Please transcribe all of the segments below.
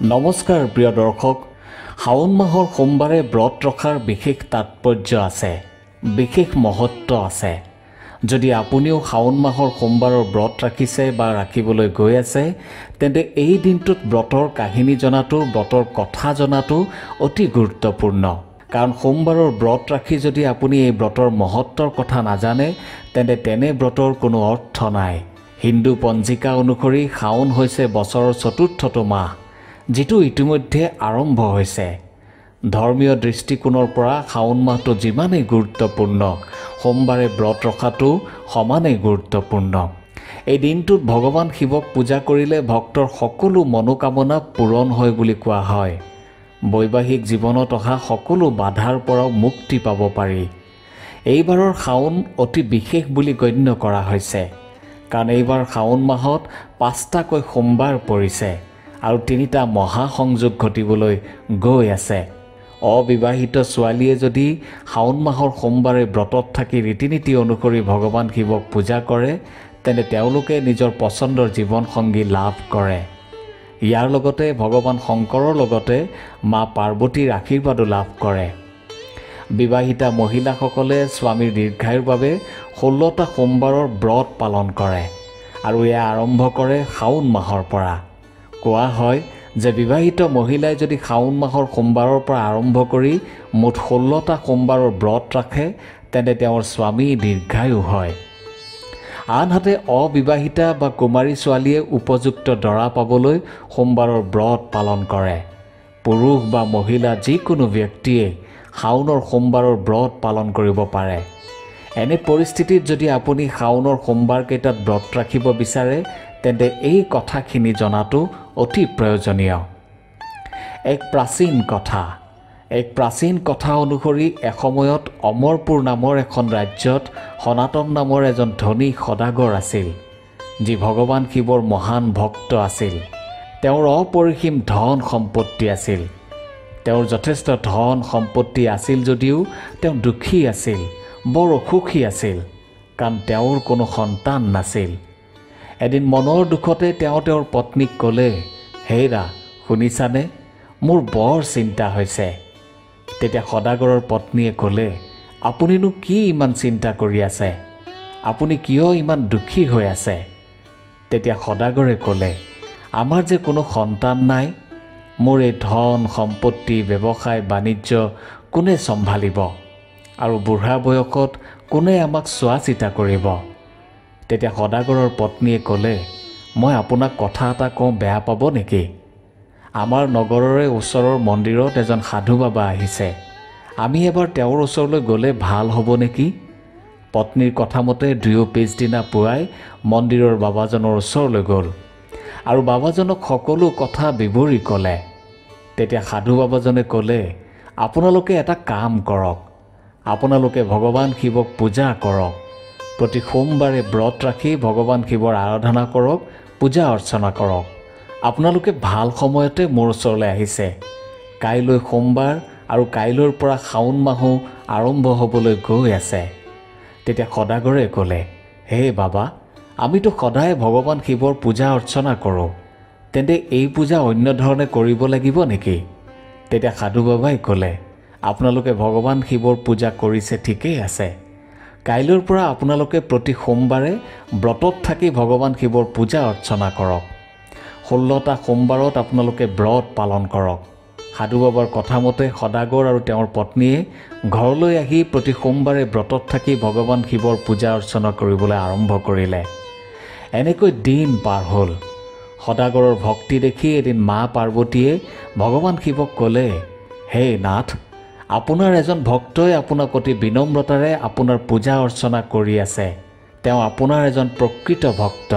নমস্কাৰ প্ৰিয় দৰ্শক, শাওণ মাহৰ সোমবাৰে ব্ৰত ৰখাৰ বিশেষ তাৎপৰ্য আছে, বিশেষ মহত্ব আছে। যদি আপুনিও শাওণ মাহৰ সোমবাৰৰ ব্ৰত ৰাখিছে বা ৰাখিবলৈ গৈ আছে, তেন্তে এই দিনটোত ব্ৰতৰ কাহিনী জনাটো, ব্ৰতৰ কথা জনাটো অতি গুৰুত্বপূৰ্ণ। কাৰণ সোমবাৰৰ ব্ৰত ৰাখি যদি আপুনি এই ব্ৰতৰ মহত্বৰ কথা নাজানে, তেন্তে তেনে ব্ৰতৰ কোনো অৰ্থ নাই। হিন্দু পঞ্জিকা অনুসৰি শাওণ হৈছে বছৰৰ চতুৰ্থটো মাহ, যিটো ইতিমধ্যে আৰম্ভ হৈছে। ধৰ্মীয় দৃষ্টিকোণৰ পৰা শাওণ মাহটো যিমানেই গুৰুত্বপূৰ্ণ, সোমবাৰে ব্ৰত ৰখাটো সমানেই গুৰুত্বপূৰ্ণ। এই দিনটোত ভগৱান শিৱক পূজা কৰিলে ভক্তৰ সকলো মনোকামনা পূৰণ হয় বুলি কোৱা হয়। বৈবাহিক জীৱনত অহা সকলো বাধাৰ পৰাও মুক্তি পাব পাৰি। এইবাৰৰ শাওণ অতি বিশেষ বুলি গণ্য কৰা হৈছে, কাৰণ এইবাৰ শাওণ মাহত 5টাকৈ সোমবাৰ পৰিছে আৰু 3টা মহাসংযোগ ঘটিবলৈ গৈ আছে। অবিবাহিত ছোৱালীয়ে যদি শাওণ মাহৰ সোমবাৰে ব্ৰতত থাকি ৰীতি নীতি অনুসৰি ভগৱান শিৱক পূজা কৰে, তেন্তে তেওঁলোকে নিজৰ পচন্দৰ জীৱনসংগী লাভ কৰে। ইয়াৰ লগতে ভগৱান শংকৰৰ লগতে মা পাৰ্বতীৰ আশীৰ্বাদো লাভ কৰে। বিবাহিতা মহিলাসকলে স্বামীৰ দীৰ্ঘায়ুৰ বাবে 16টা সোমবাৰৰ ব্ৰত পালন কৰে আৰু এয়া আৰম্ভ কৰে শাওণ মাহৰ পৰা। কোৱা হয় যে বিবাহিত মহিলাই যদি শাওণ মাহৰ সোমবাৰৰ পৰা আৰম্ভ কৰি মুঠ 16টা সোমবাৰৰ ব্ৰত ৰাখে, তেন্তে তেওঁৰ স্বামী দীৰ্ঘায়ু হয়। আনহাতে অবিবাহিতা বা কুমাৰী ছোৱালীয়ে উপযুক্ত দৰা পাবলৈ সোমবাৰৰ ব্ৰত পালন কৰে। পুৰুষ বা মহিলা যিকোনো ব্যক্তিয়ে শাওণৰ সোমবাৰৰ ব্ৰত পালন কৰিব পাৰে। এনে পৰিস্থিতিত যদি আপুনি শাওণৰ সোমবাৰকেইটাত ব্ৰত ৰাখিব বিচাৰে, তেন্তে এই কথাখিনি জনাটো অতি প্ৰয়োজনীয়। এক প্ৰাচীন কথা অনুসৰি এসময়ত অমৰপুৰ নামৰ এখন ৰাজ্যত সনাতন নামৰ এজন ধনী সদাগৰ আছিল, যি ভগৱান শিৱৰ মহান ভক্ত আছিল। তেওঁৰ অপৰিসীম ধন সম্পত্তি আছিল। তেওঁৰ যথেষ্ট ধন সম্পত্তি আছিল যদিও তেওঁ দুখী আছিল, বৰ অসুখী আছিল, কাৰণ তেওঁৰ কোনো সন্তান নাছিল। এদিন মনৰ দুখতে তেওঁ তেওঁৰ পত্নীক ক'লে, হেৰা শুনিছানে, মোৰ বৰ চিন্তা হৈছে। তেতিয়া সদাগৰৰ পত্নীয়ে ক'লে, আপুনিনো কি ইমান চিন্তা কৰি আছে? আপুনি কিয় ইমান দুখী হৈ আছে? তেতিয়া সদাগৰে ক'লে, আমাৰ যে কোনো সন্তান নাই, মোৰ এই ধন সম্পত্তি ব্যৱসায় বাণিজ্য কোনে চম্ভালিব আৰু বুঢ়া বয়সত কোনে আমাক চোৱা চিতা কৰিব? তেতিয়া সদাগৰৰ পত্নীয়ে ক'লে, মই আপোনাক কথা এটা কওঁ, বেয়া পাব নেকি? আমাৰ নগৰৰে ওচৰৰ মন্দিৰত এজন সাধু বাবা আহিছে, আমি এবাৰ তেওঁৰ ওচৰলৈ গ'লে ভাল হ'ব নেকি? পত্নীৰ কথামতে দুয়ো পিছদিনা পুৱাই মন্দিৰৰ বাবাজনৰ ওচৰলৈ গ'ল আৰু বাবাজনক সকলো কথা বিৱৰি ক'লে। তেতিয়া সাধু বাবাজনে ক'লে, আপোনালোকে এটা কাম কৰক, আপোনালোকে ভগৱান শিৱক পূজা কৰক। প্ৰতি সোমবাৰে ব্ৰত ৰাখি ভগৱান শিৱৰ আৰাধনা কৰক, পূজা অৰ্চনা কৰক। আপোনালোকে ভাল সময়তে মোৰ ওচৰলৈ আহিছে। কাইলৈ সোমবাৰ আৰু কাইলৈৰ পৰা শাওণ মাহো আৰম্ভ হ'বলৈ গৈ আছে। তেতিয়া সদাগৰে ক'লে, হে বাবা, আমিতো সদায় ভগৱান শিৱৰ পূজা অৰ্চনা কৰোঁ, তেন্তে এই পূজা অন্য ধৰণে কৰিব লাগিব নেকি? তেতিয়া সাধু বাবাই ক'লে, আপোনালোকে ভগৱান শিৱৰ পূজা কৰিছে ঠিকেই আছে। কাইলৈৰ পৰা আপোনালোকে প্ৰতি সোমবাৰে ব্ৰতত থাকি ভগৱান শিৱৰ পূজা অৰ্চনা কৰক। 16টা সোমবাৰত আপোনালোকে ব্ৰত পালন কৰক। সাধু বাবাৰ কথামতে সদাগৰ আৰু তেওঁৰ পত্নীয়ে ঘৰলৈ আহি প্ৰতি সোমবাৰে ব্ৰতত থাকি ভগৱান শিৱৰ পূজা অৰ্চনা কৰিবলৈ আৰম্ভ কৰিলে। এনেকৈ দিন পাৰ হ'ল। সদাগৰৰ ভক্তি দেখি এদিন মা পাৰ্বতীয়ে ভগৱান শিৱক ক'লে, হে নাথ, আপোনাৰ এজন ভক্তই আপোনাক অতি বিনম্ৰতাৰে আপোনাৰ পূজা অৰ্চনা কৰি আছে। তেওঁ আপোনাৰ এজন প্ৰকৃত ভক্ত,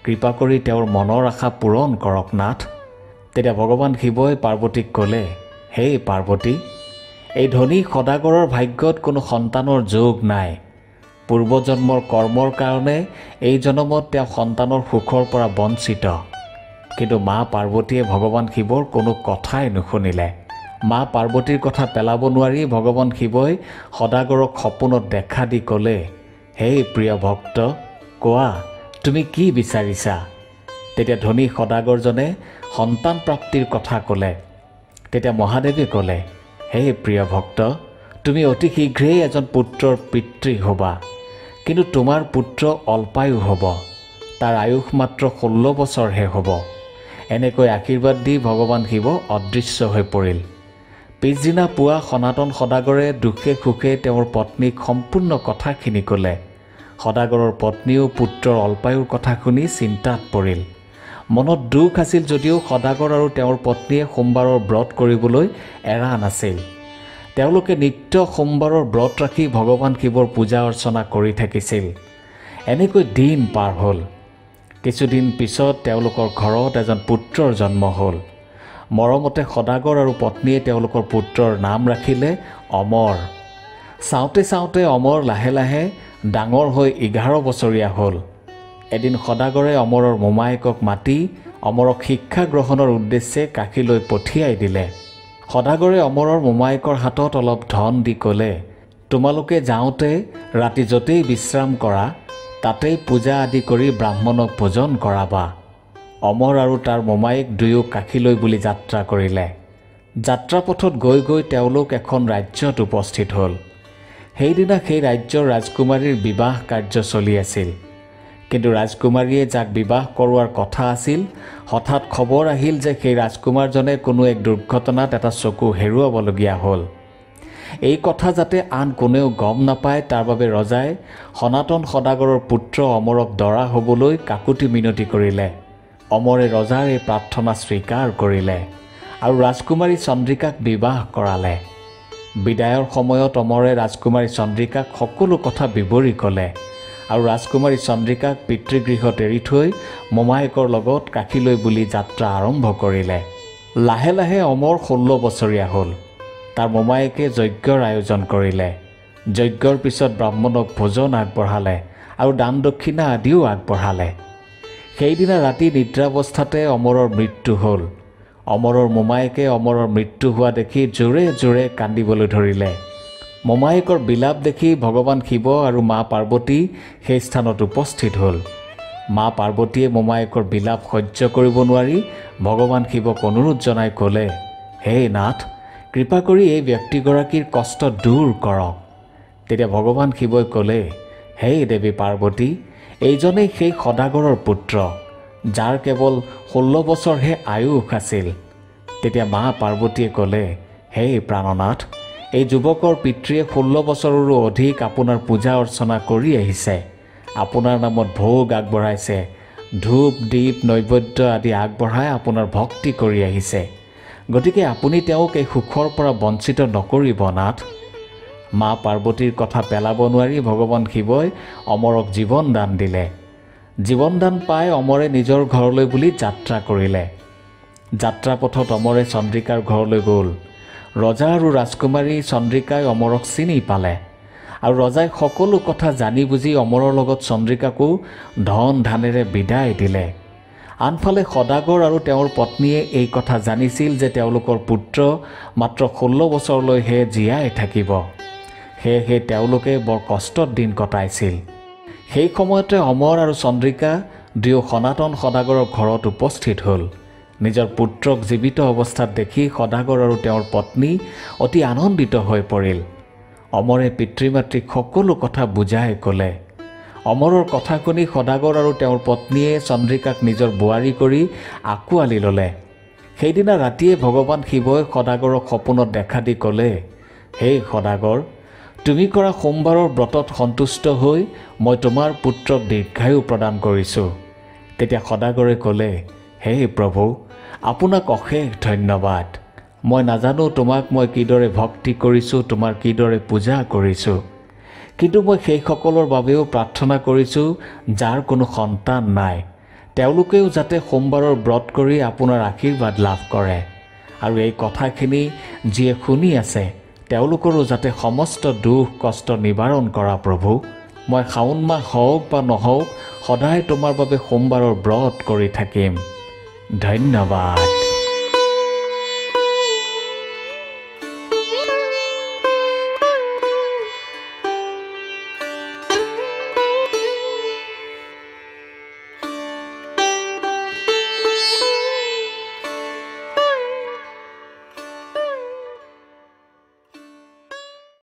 কৃপা কৰি তেওঁৰ মনৰ আশা পূৰণ কৰক নাথ। তেতিয়া ভগৱান শিৱই পাৰ্বতীক ক'লে, হে পাৰ্বতী, এই ধনী সদাগৰৰ ভাগ্যত কোনো সন্তানৰ যোগ নাই। পূৰ্বজন্মৰ কৰ্মৰ কাৰণে এই জনমত তেওঁ সন্তানৰ সুখৰ পৰা বঞ্চিত। কিন্তু মা পাৰ্বতীয়ে ভগৱান শিৱৰ কোনো কথাই নুশুনিলে। মা পাৰ্বতীৰ কথা পেলাব নোৱাৰি ভগৱান শিৱই সদাগৰক সপোনত দেখা দি ক'লে, হে প্ৰিয় ভক্ত, কোৱা তুমি কি বিচাৰিছা? তেতিয়া ধনী সদাগৰজনে সন্তান প্ৰাপ্তিৰ কথা ক'লে। তেতিয়া মহাদেৱে ক'লে, হে প্ৰিয় ভক্ত, তুমি অতি শীঘ্ৰেই এজন পুত্ৰৰ পিতৃ হ'বা, কিন্তু তোমাৰ পুত্ৰ অল্পায়ু হ'ব, তাৰ আয়ুস মাত্ৰ 16 বছৰহে হ'ব। এনেকৈ আশীৰ্বাদ দি ভগৱান শিৱ অদৃশ্য হৈ পৰিল। পিছদিনা পুৱা সনাতন সদাগৰে দুখে সুখে তেওঁৰ পত্নীক সম্পূৰ্ণ কথাখিনি ক'লে। সদাগৰৰ পত্নীও পুত্ৰৰ অল্পায়ুৰ কথা শুনি চিন্তাত পৰিল। মনত দুখ আছিল যদিও সদাগৰ আৰু তেওঁৰ পত্নীয়ে সোমবাৰৰ ব্ৰত কৰিবলৈ এৰা নাছিল। তেওঁলোকে নিত্য সোমবাৰৰ ব্ৰত ৰাখি ভগৱান শিৱৰ পূজা অৰ্চনা কৰি থাকিছিল। এনেকৈ দিন পাৰ হ'ল। কিছুদিন পিছত তেওঁলোকৰ ঘৰত এজন পুত্ৰৰ জন্ম হ'ল। মৰমতে সদাগৰ আৰু পত্নীয়ে তেওঁলোকৰ পুত্ৰৰ নাম ৰাখিলে অমৰ। চাওঁতে চাওঁতে অমৰ লাহে লাহে ডাঙৰ হৈ 11 বছৰীয়া হ'ল। এদিন সদাগৰে অমৰৰ মোমায়েকক মাতি অমৰক শিক্ষা গ্ৰহণৰ উদ্দেশ্যে কাশীলৈ পঠিয়াই দিলে। সদাগৰে অমৰৰ মোমায়েকৰ হাতত অলপ ধন দি ক'লে, তোমালোকে যাওঁতে ৰাতি য'তেই বিশ্ৰাম কৰা তাতেই পূজা আদি কৰি ব্ৰাহ্মণক ভোজন কৰাবা। অমৰ আৰু তাৰ মোমায়েক দুয়ো কাশীলৈ বুলি যাত্ৰা কৰিলে। যাত্ৰাপথত গৈ গৈ তেওঁলোক এখন ৰাজ্যত উপস্থিত হ'ল। সেইদিনা সেই ৰাজ্যৰ ৰাজকুমাৰীৰ বিবাহ কাৰ্য চলি আছিল। কিন্তু ৰাজকুমাৰীয়ে যাক বিবাহ কৰোৱাৰ কথা আছিল, হঠাৎ খবৰ আহিল যে সেই ৰাজকুমাৰজনে কোনো এক দুৰ্ঘটনাত এটা চকু হেৰুৱাবলগীয়া হ'ল। এই কথা যাতে আন কোনেও গম নাপায় তাৰ বাবে ৰজাই সনাতন সদাগৰৰ পুত্ৰ অমৰক দৰা হ'বলৈ কাকুতি মিনতি কৰিলে। অমৰে ৰজাৰ এই প্ৰাৰ্থনা স্বীকাৰ কৰিলে আৰু ৰাজকুমাৰী চন্দ্ৰিকাক বিবাহ কৰালে। বিদায়ৰ সময়ত অমৰে ৰাজকুমাৰী চন্দ্ৰিকাক সকলো কথা বিৱৰি ক'লে আৰু ৰাজকুমাৰী চন্দ্ৰিকাক পিতৃগৃহত এৰি থৈ মোমায়েকৰ লগত কাশীলৈ বুলি যাত্ৰা আৰম্ভ কৰিলে। লাহে লাহে অমৰ 16 বছৰীয়া হ'ল। তাৰ মোমায়েকে যজ্ঞৰ আয়োজন কৰিলে। যজ্ঞৰ পিছত ব্ৰাহ্মণক ভোজন আগবঢ়ালে আৰু দান দক্ষিণা আদিও আগবঢ়ালে। সেইদিনা ৰাতি নিদ্ৰাৱস্থাতে অমৰৰ মৃত্যু হ'ল। অমৰৰ মোমায়েকে অমৰৰ মৃত্যু হোৱা দেখি জোৰে জোৰে কান্দিবলৈ ধৰিলে। মোমায়েকৰ বিলাপ দেখি ভগৱান শিৱ আৰু মা পাৰ্বতী সেই স্থানত উপস্থিত হ'ল। মা পাৰ্বতীয়ে মোমায়েকৰ বিলাপ সহ্য কৰিব নোৱাৰি ভগৱান শিৱক অনুৰোধ জনাই ক'লে, হে নাথ, কৃপা কৰি এই ব্যক্তিগৰাকীৰ কষ্ট দূৰ কৰক। তেতিয়া ভগৱান শিৱই ক'লে, হে দেৱী পাৰ্বতী, এইজনেই সেই সদাগৰৰ পুত্ৰ, যাৰ কেৱল 16 বছৰহে আয়ুস আছিল। তেতিয়া মা পাৰ্বতীয়ে ক'লে, হে প্ৰাণনাথ, এই যুৱকৰ পিতৃয়ে 16 বছৰৰো অধিক আপোনাৰ পূজা অৰ্চনা কৰি আহিছে, আপোনাৰ নামত ভোগ আগবঢ়াইছে, ধূপ দীপ নৈবেদ্য আদি আগবঢ়াই আপোনাৰ ভক্তি কৰি আহিছে। গতিকে আপুনি তেওঁক এই সুখৰ পৰা বঞ্চিত নকৰিব নাথ। মা পাৰ্বতীৰ কথা পেলাব নোৱাৰি ভগৱান শিৱই অমৰক জীৱন দান দিলে। জীৱন দান পাই অমৰে নিজৰ ঘৰলৈ বুলি যাত্ৰা কৰিলে। যাত্ৰাপথত অমৰে চন্দ্ৰিকাৰ ঘৰলৈ গ'ল। ৰজা আৰু ৰাজকুমাৰী চন্দ্ৰিকাই অমৰক চিনি পালে আৰু ৰজাই সকলো কথা জানি বুজি অমৰৰ লগত চন্দ্ৰিকাকো ধন ধানেৰে বিদায় দিলে। আনফালে সদাগৰ আৰু তেওঁৰ পত্নীয়ে এই কথা জানিছিল যে তেওঁলোকৰ পুত্ৰ মাত্ৰ 16 বছৰলৈহে জীয়াই থাকিব। সেয়েহে তেওঁলোকে বৰ কষ্টত দিন কটাইছিল। সেই সময়তে অমৰ আৰু চন্দ্ৰিকা দুয়ো সনাতন সদাগৰৰ ঘৰত উপস্থিত হ'ল। নিজৰ পুত্ৰক জীৱিত অৱস্থাত দেখি সদাগৰ আৰু তেওঁৰ পত্নী অতি আনন্দিত হৈ পৰিল। অমৰে পিতৃ মাতৃক সকলো কথা বুজাই ক'লে। অমৰৰ কথা শুনি সদাগৰ আৰু তেওঁৰ পত্নীয়ে চন্দ্ৰিকাক নিজৰ বোৱাৰী কৰি আঁকোৱালি ল'লে। সেইদিনা ৰাতিয়ে ভগৱান শিৱই সদাগৰক সপোনত দেখা দি ক'লে, হে সদাগৰ, তুমি কৰা সোমবাৰৰ ব্ৰতত সন্তুষ্ট হৈ মই তোমাৰ পুত্ৰক দীৰ্ঘায়ু প্ৰদান কৰিছোঁ। তেতিয়া সদাগৰে ক'লে, হে প্ৰভু, আপোনাক অশেষ ধন্যবাদ। মই নাজানো তোমাক মই কিদৰে ভক্তি কৰিছোঁ, তোমাৰ কিদৰে পূজা কৰিছোঁ, কিন্তু মই সেইসকলৰ বাবেও প্ৰাৰ্থনা কৰিছোঁ যাৰ কোনো সন্তান নাই। তেওঁলোকেও যাতে সোমবাৰৰ ব্ৰত কৰি আপোনাৰ আশীৰ্বাদ লাভ কৰে আৰু এই কথাখিনি যিয়ে শুনি আছে তেওঁলোকৰো যাতে সমস্ত দুখ কষ্ট নিবাৰণ কৰা প্ৰভু। মই শাওণ মাহ হওক বা নহওক সদায় তোমাৰ বাবে সোমবাৰৰ ব্ৰত কৰি থাকিম। ধন্যবাদ।